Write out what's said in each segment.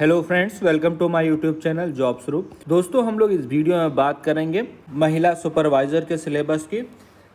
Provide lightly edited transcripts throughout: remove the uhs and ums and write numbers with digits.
Hello friends, welcome to my YouTube channel jobs group. दोस्तों, हम लोग इस वीडियो में बात करेंगे महिला सुपरवाइजर के सिलेबस की।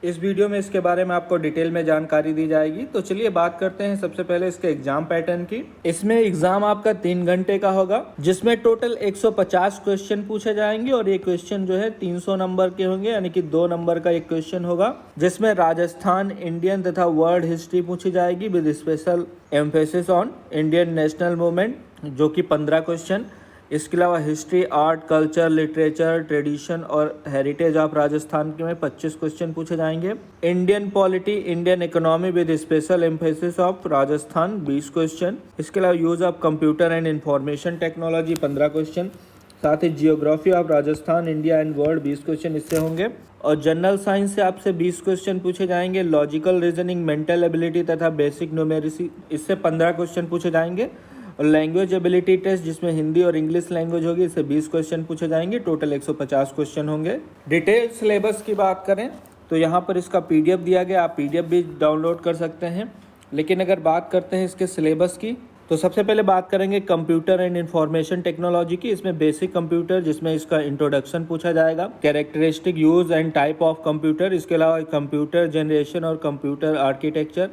इस वीडियो में इसके बारे में आपको डिटेल में जानकारी दी जाएगी। तो चलिए बात करते हैं सबसे पहले इसके एग्जाम पैटर्न की। इसमें एग्जाम आपका 3 घंटे का होगा, जिसमें टोटल 150 क्वेश्चन पूछे जाएंगे और ये क्वेश्चन जो है 300 नंबर के होंगे, यानी कि 2 नंबर का एक क्वेश्चन होगा, जिसमें राजस्थान, इंडियन तथा वर्ल्ड हिस्ट्री पूछी जाएगी with special emphasis on Indian national movement, जो कि 15 क्वेश्चन। इसके अलावा history, art, culture, literature, tradition और हेरिटेज ऑफ राजस्थान के में 25 क्वेश्चन पूछे जाएंगे। Indian polity, Indian economy with special emphasis of Rajasthan 20 question. इसके अलावा use of computer and information technology 15 question. साथ ही geography of Rajasthan, India and world 20 question इससे होंगे। और जनरल साइंस से आपसे 20 क्वेश्चन पूछे जाएंगे। लॉजिकल रीजनिंग, मेंटल एबिलिटी तथा बेसिक न्यूमेरिसी इससे 15 क्वेश्चन पूछे जाएंगे। और लैंग्वेज एबिलिटी टेस्ट, जिसमें हिंदी और इंग्लिश लैंग्वेज होगी, इससे 20 क्वेश्चन पूछे जाएंगे। टोटल 150 क्वेश्चन होंगे। डिटेल सिलेबस की बात करें तो यहाँ पर इसका पीडीएफ दिया गया, आप पीडीएफ भी डाउनलोड कर सकते हैं। लेकिन अगर बात करते हैं इसके सिलेबस की, तो सबसे पहले बात करेंगे कंप्यूटर एंड इंफॉर्मेशन टेक्नोलॉजी की। इसमें बेसिक कंप्यूटर, जिसमें इसका इंट्रोडक्शन पूछा जाएगा। Characteristic, use and type of computer. इसके अलावा कंप्यूटर जनरेशन और कंप्यूटर आर्किटेक्चर।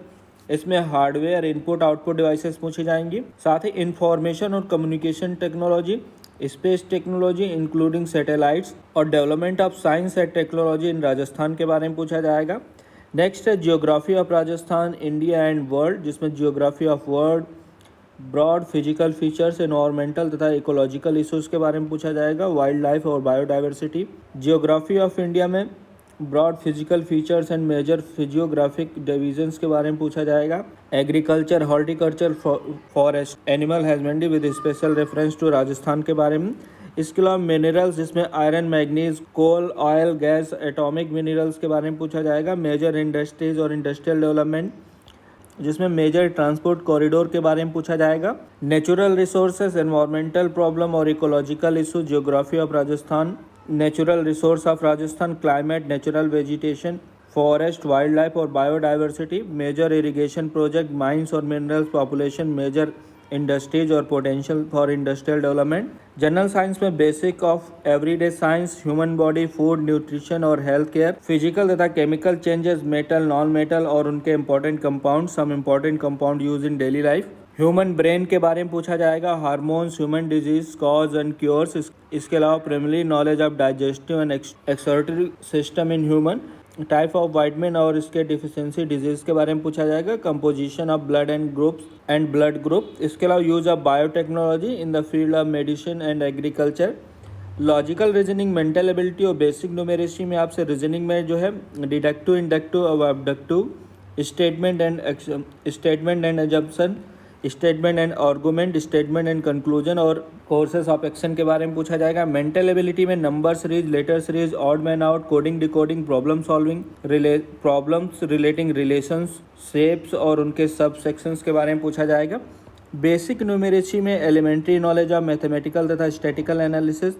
इसमें हार्डवेयर, इनपुट आउटपुट डिवाइसेस पूछी जाएंगी। साथ ही इंफॉर्मेशन और communication technology, space technology including satellites और development of science and technology in Rajasthan के बारे में पूछा जाएगा। नेक्स्ट है geography of Rajasthan, India and world, जिसमें geography of world, broad physical features, environmental तथा इकोलॉजिकल इशूज़ के बारे में पूछा जाएगा। वाइल्ड लाइफ और बायोडाइवर्सिटी। जियोग्राफी ऑफ इंडिया में broad physical features and major physiographic divisions के बारे में पूछा जाएगा। Agriculture, horticulture, forest, animal husbandry with special reference to Rajasthan के बारे में। इसके अलावा मिनरल्स, जिसमें iron, manganese, coal, oil, gas, atomic minerals के बारे में पूछा जाएगा। मेजर इंडस्ट्रीज और इंडस्ट्रियल डेवलपमेंट, जिसमें मेजर ट्रांसपोर्ट कॉरिडोर के बारे में पूछा जाएगा। नेचुरल रिसोर्सेज, एनवायरमेंटल प्रॉब्लम और ecological issue, geography of Rajasthan. Natural resource of Rajasthan, climate, natural vegetation, forest, wild life और biodiversity. Major irrigation project, mines और मिनरल्स, पॉपुलेशन, मेजर इंडस्ट्रीज और potential for industrial development. General science में basic of everyday science, human body, food, nutrition और health care. Physical तथा chemical changes, metal, non metal और उनके important compound, some important compound use in daily life. Human brain के बारे में पूछा जाएगा। Hormones, human disease, cause and cures. इसके अलावा primary knowledge of digestive and excretory system in human. Type of vitamin और इसके डिफिशियंसी डिजीज के बारे में पूछा जाएगा। Composition of blood and groups and blood group. इसके अलावा use of biotechnology in the field of medicine and agriculture. Logical reasoning, mental ability और बेसिक न्यूमेरिसी में आपसे रीजनिंग में जो है डिडक्टिव, इंडक्टिव और abductive, statement and assumption, statement and argument, statement and conclusion और कोर्सेस ऑफ एक्शन के बारे में पूछा जाएगा। मेंटल एबिलिटी में number series, letter series, odd man out, coding, decoding, problem solving, problems relating relations, shapes और उनके सब सेक्शंस के बारे में पूछा जाएगा। बेसिक न्यूमेरेसी में एलिमेंट्री नॉलेज ऑफ मैथमेटिकल तथा statical analysis,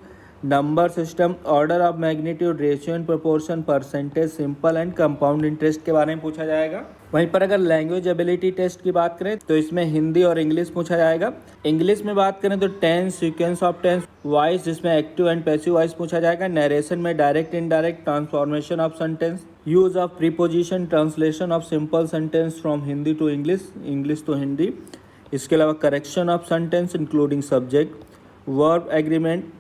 number system, order of magnitude, ratio and proportion, percentage, simple and compound interest के बारे में पूछा जाएगा। वहीं पर अगर लैंग्वेज एबिलिटी टेस्ट की बात करें तो इसमें हिंदी और इंग्लिश पूछा जाएगा। इंग्लिश में बात करें तो tense, sequence of tense, voice, जिसमें एक्टिव एंड पैसिव वॉइस पूछा जाएगा। नरेशन में direct, indirect, transformation of sentence, use of preposition, translation of simple sentence from Hindi to English, English to Hindi. इसके अलावा correction of sentence including subject, verb agreement,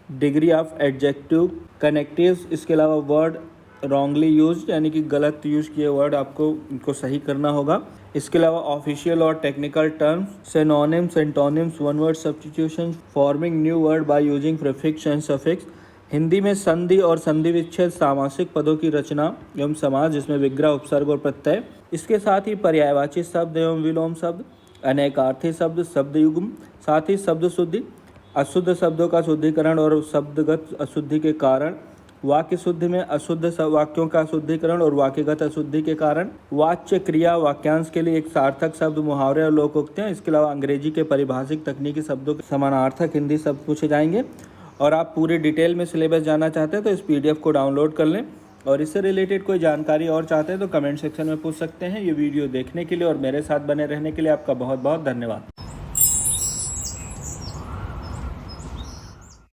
degree of adjective, connectives. इसके अलावा word wrongly use, यानी कि गलत use किए word आपको इनको सही करना होगा। इसके अलावा ऑफिशियल और technical terms, synonyms, antonyms, one word substitution, forming new word by using prefix and suffix. Hindi में संधि और संधि विच्छेद, सामासिक पदों की रचना एवं समास, जिसमें विग्रह, उपसर्ग और प्रत्यय। इसके साथ ही पर्यायवाची शब्द एवं विलोम शब्द, अनेकार्थी शब्द, शब्द युग्म, साथ ही शब्द शुद्धि, अशुद्ध शब्दों का शुद्धिकरण और शब्दगत अशुद्धि के कारण, वाक्य शुद्धि में अशुद्ध वाक्यों का शुद्धिकरण और वाक्यगत अशुद्धि के कारण, वाच्य, क्रिया, वाक्यांश के लिए एक सार्थक शब्द, मुहावरे और लोकोक्तियाँ। इसके अलावा अंग्रेजी के परिभाषिक तकनीकी शब्दों के समानार्थक हिंदी शब्द पूछे जाएंगे। और आप पूरे डिटेल में सिलेबस जानना चाहते हैं तो इस पीडीएफ को डाउनलोड कर लें। और इससे रिलेटेड कोई जानकारी और चाहते हैं तो कमेंट सेक्शन में पूछ सकते हैं। ये वीडियो देखने के लिए और मेरे साथ बने रहने के लिए आपका बहुत बहुत धन्यवाद।